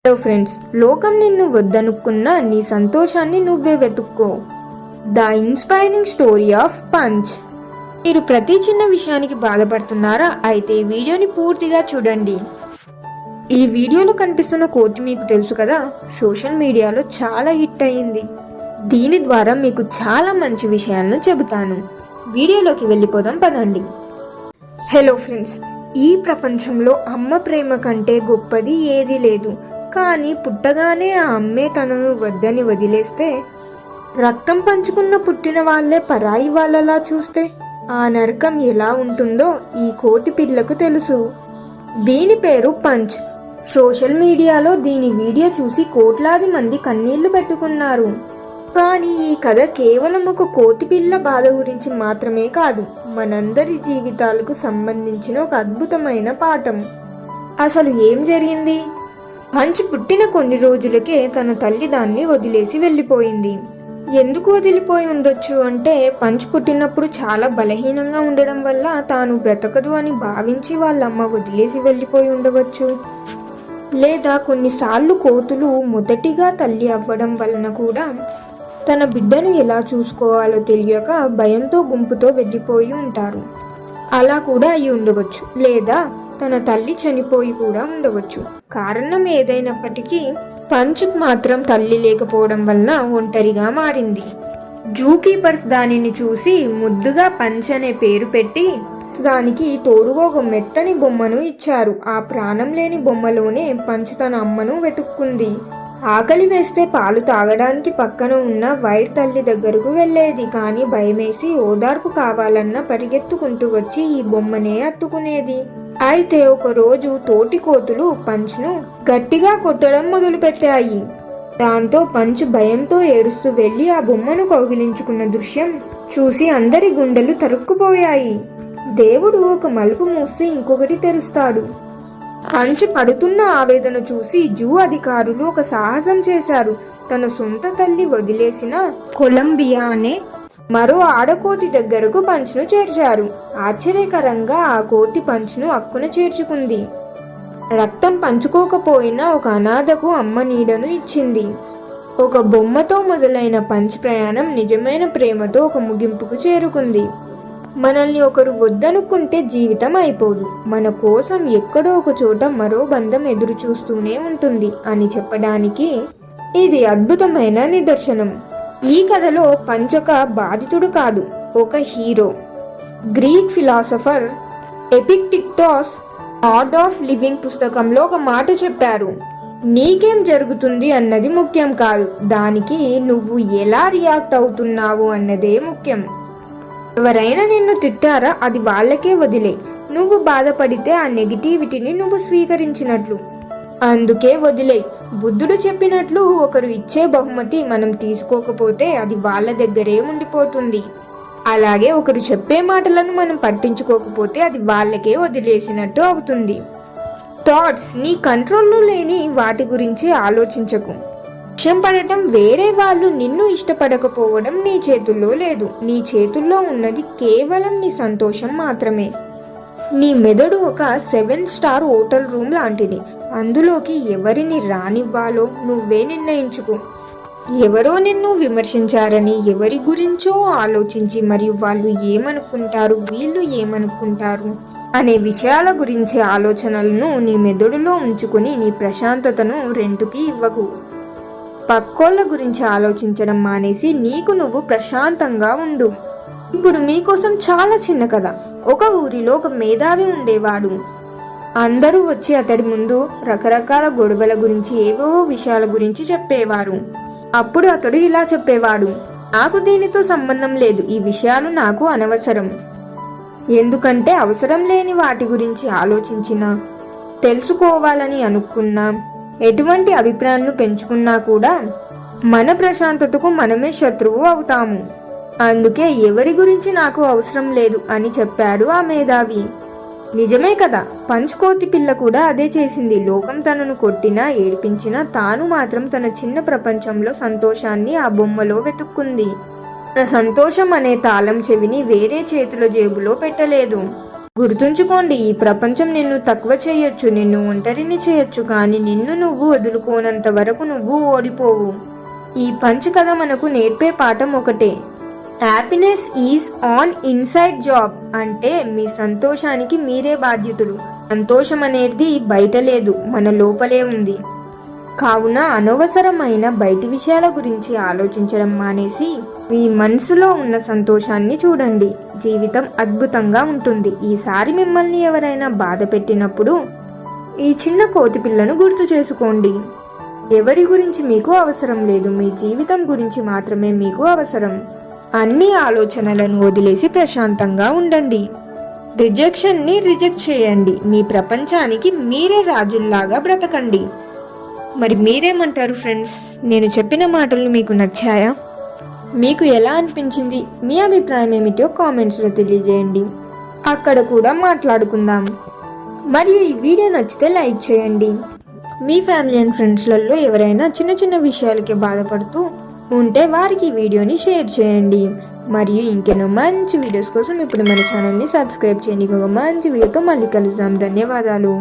Hello friends, లోకం నిన్ను వద్దనుకున్నా నీ సంతోషాన్ని నువ్వే వెతుక్కో. The inspiring story of punch. మీరు ప్రతి చిన్న విషయానికి బాధపడుతున్నారా? అయితే ఈ వీడియోని పూర్తిగా చూడండి. ఈ వీడియోలో కనిపిస్తున్న కోతి మీకు తెలుసు కదా, సోషల్ మీడియాలో చాలా హిట్ అయ్యింది. దీని ద్వారా మీకు చాలా మంచి విషయాలను చెబుతాను. వీడియోలోకి వెళ్ళిపోదాం పదండి. హలో ఫ్రెండ్స్, ఈ ప్రపంచంలో అమ్మ ప్రేమ కంటే గొప్పది ఏదీ లేదు. కానీ పుట్టగానే ఆ అమ్మే తనను వద్దని వదిలేస్తే, రక్తం పంచుకున్న పుట్టిన వాళ్ళే పరాయి వాళ్ళలా చూస్తే ఆ నరకం ఎలా ఉంటుందో ఈ కోతి పిల్లకు తెలుసు. దీని పేరు పంచ్. సోషల్ మీడియాలో దీని వీడియో చూసి కోట్లాది మంది కన్నీళ్లు పెట్టుకున్నారు. కానీ ఈ కథ కేవలం ఒక కోతి పిల్ల బాధ గురించి మాత్రమే కాదు, మనందరి జీవితాలకు సంబంధించిన ఒక అద్భుతమైన పాఠం. అసలు ఏం జరిగింది? పంచ్ పుట్టిన కొన్ని రోజులకే తన తల్లి దాన్ని వదిలేసి వెళ్ళిపోయింది. ఎందుకు వదిలిపోయి ఉండొచ్చు అంటే, పంచ్ పుట్టినప్పుడు చాలా బలహీనంగా ఉండడం వల్ల తాను బ్రతకదు అని భావించి వాళ్ళమ్మ వదిలేసి వెళ్ళిపోయి ఉండవచ్చు. లేదా కొన్నిసార్లు కోతులు మొదటిగా తల్లి అవ్వడం వలన కూడా తన బిడ్డను ఎలా చూసుకోవాలో తెలియక భయంతో గుంపుతో వెళ్ళిపోయి ఉంటారు. అలా కూడా అయి ఉండవచ్చు. లేదా తన తల్లి చనిపోయి కూడా ఉండవచ్చు. కారణం ఏదైనప్పటికీ పంచ్ మాత్రం తల్లి లేకపోవడం వలన ఒంటరిగా మారింది. జూ కీపర్స్ దానిని చూసి ముద్దుగా పంచ్ అనే పేరు పెట్టి దానికి తోడుగా ఒక మెత్తని బొమ్మను ఇచ్చారు. ఆ ప్రాణం లేని బొమ్మలోనే పంచ్ తన అమ్మను వెతుక్కుంది. ఆకలి వేస్తే పాలు తాగడానికి పక్కన ఉన్న వైట్ తల్లి దగ్గరకు వెళ్ళేది. కానీ భయమేసి ఓదార్పు కావాలన్నా పరిగెత్తుకుంటూ వచ్చి ఈ బొమ్మనే అత్తుకునేది. అయితే ఒక రోజు తోటి కోతులు పంచ్ను గట్టిగా కొట్టడం మొదలు పెట్టాయి. దాంతో పంచ్ భయంతో ఏడుస్తూ వెళ్లి ఆ బొమ్మను కౌగిలించుకున్న దృశ్యం చూసి అందరి గుండెలు తరుక్కుపోయాయి. దేవుడు ఒక మలుపు మూసి ఇంకొకటి తెరుస్తాడు. పంచ్ పడుతున్న ఆవేదన చూసి జూ అధికారులు ఒక సాహసం చేశారు. తన సొంత తల్లి వదిలేసిన కొలంబియా అనే మరో ఆడకోతి దగ్గరకు పంచ్ను చేర్చారు. ఆశ్చర్యకరంగా ఆ కోతి పంచ్ను అక్కున చేర్చుకుంది. రక్తం పంచుకోకపోయినా ఒక అనాథకు అమ్మ నీడను ఇచ్చింది. ఒక బొమ్మతో మొదలైన పంచ్ ప్రయాణం నిజమైన ప్రేమతో ఒక ముగింపుకు చేరుకుంది. మనల్ని ఒకరు వద్దనుకుంటే జీవితం అయిపోదు. మన కోసం ఎక్కడో ఒక చోట మరో బంధం ఎదురు చూస్తూనే ఉంటుంది అని చెప్పడానికి ఇది అద్భుతమైన నిదర్శనం. ఈ కథలో పంచ్ ఒక బాధితుడు కాదు, ఒక hero. Greek philosopher Epictetus art of living పుస్తకంలో ఒక మాట చెప్పారు: నీకేం జరుగుతుంది అన్నది ముఖ్యం కాదు, దానికి నువ్వు ఎలా రియాక్ట్ అవుతున్నావు అన్నదే ముఖ్యం. ఎవరైనా నిన్ను తిట్టారా, అది వాళ్ళకే వదిలే. నువ్వు బాధపడితే ఆ నెగిటివిటీని నువ్వు స్వీకరించినట్లు. అందుకే వదిలే. బుద్ధుడు చెప్పినట్లు, ఒకరు ఇచ్చే బహుమతి మనం తీసుకోకపోతే అది వాళ్ళ దగ్గరే ఉండిపోతుంది. అలాగే ఒకరు చెప్పే మాటలను మనం పట్టించుకోకపోతే అది వాళ్ళకే వదిలేసినట్టు అవుతుంది. థాట్స్ నీ కంట్రోల్లో లేని వాటి గురించి ఆలోచించకు. వర్షం పడటం, వేరే వాళ్ళు నిన్ను ఇష్టపడకపోవడం నీ చేతుల్లో లేదు. నీ చేతుల్లో ఉన్నది కేవలం నీ సంతోషం మాత్రమే. నీ మెదడు ఒక 7 స్టార్ హోటల్ రూమ్ లాంటిది. అందులోకి ఎవరిని రానివ్వాలో నువ్వే నిర్ణయించుకో. ఎవరో నిన్ను విమర్శించారని ఎవరి గురించో ఆలోచించి మరియు వాళ్ళు ఏమనుకుంటారు, వీళ్ళు ఏమనుకుంటారు అనే విషయాల గురించి ఆలోచనలను నీ మెదడులో ఉంచుకుని నీ ప్రశాంతతను రెంటుకి ఇవ్వకు. పక్కోళ్ళ గురించి ఆలోచించడం మానేసి నీకు నువ్వు ప్రశాంతంగా ఉండు. ఇప్పుడు మీకోసం చాలా చిన్న కథ. ఒక ఊరిలో ఒక మేధావి ఉండేవాడు. అందరూ వచ్చి అతడి ముందు రకరకాల గొడవల గురించి, ఏవేవో విషయాల గురించి చెప్పేవారు. అప్పుడు అతడు ఇలా చెప్పేవాడు: నాకు దీనితో సంబంధం లేదు, ఈ విషయాలు నాకు అనవసరం. ఎందుకంటే అవసరం లేని వాటి గురించి ఆలోచించినా, తెలుసుకోవాలని అనుకున్నా, ఎటువంటి అభిప్రాయాలను పెంచుకున్నా కూడా మన ప్రశాంతతకు మనమే శత్రువు అవుతాము. అందుకే ఎవరి గురించి నాకు అవసరం లేదు అని చెప్పాడు ఆ మేధావి. నిజమే కదా, పంచ్ కోతి పిల్ల కూడా అదే చేసింది. లోకం తనను కొట్టినా ఏడిపించినా తాను మాత్రం తన చిన్న ప్రపంచంలో సంతోషాన్ని ఆ బొమ్మలో వెతుక్కుంది. తన సంతోషం అనే తాళం చెవిని వేరే చేతుల జేబులో పెట్టలేదు. గుర్తుంచుకోండి, ఈ ప్రపంచం నిన్ను తక్కువ చేయొచ్చు, నిన్ను ఒంటరిని చేయొచ్చు, కానీ నిన్ను నువ్వు వదులుకోనంత వరకు నువ్వు ఓడిపోవు. ఈ పంచ్ కథ మనకు నేర్పే పాఠం ఒకటే, happiness is on inside job. అంటే మీ సంతోషానికి మీరే బాధ్యతలు. సంతోషం అనేది బయట లేదు, మన లోపలే ఉంది. కావున అనవసరమైన బయటి విషయాల గురించి ఆలోచించడం మానేసి మీ మనసులో ఉన్న సంతోషాన్ని చూడండి. జీవితం అద్భుతంగా ఉంటుంది. ఈసారి మిమ్మల్ని ఎవరైనా బాధ పెట్టినప్పుడు ఈ చిన్న కోతి పిల్లను గుర్తు చేసుకోండి. ఎవరి గురించి మీకు అవసరం లేదు, మీ జీవితం గురించి మాత్రమే మీకు అవసరం. అన్ని ఆలోచనలను వదిలేసి ప్రశాంతంగా ఉండండి. రిజెక్షన్ని రిజెక్ట్ చేయండి. మీ ప్రపంచానికి మీరే రాజుల్లాగా బ్రతకండి. మరి మీరేమంటారు ఫ్రెండ్స్? నేను చెప్పిన మాటలు మీకు నచ్చాయా? మీకు ఎలా అనిపించింది? మీ అభిప్రాయం ఏమిటో కామెంట్స్లో తెలియజేయండి. అక్కడ కూడా మాట్లాడుకుందాం. మరియు ఈ వీడియో నచ్చితే లైక్ చేయండి. మీ ఫ్యామిలీ అండ్ ఫ్రెండ్స్లలో ఎవరైనా చిన్న చిన్న విషయాలకి బాధపడుతూ ఉంటే వారికి ఈ వీడియోని షేర్ చేయండి. మరియు ఇంకెన్నో మంచి వీడియోస్ కోసం ఇప్పుడు మన ఛానల్ని సబ్స్క్రైబ్ చేయండి. ఇంకొక మంచి వీడియోతో మళ్ళీ కలుద్దాం. ధన్యవాదాలు.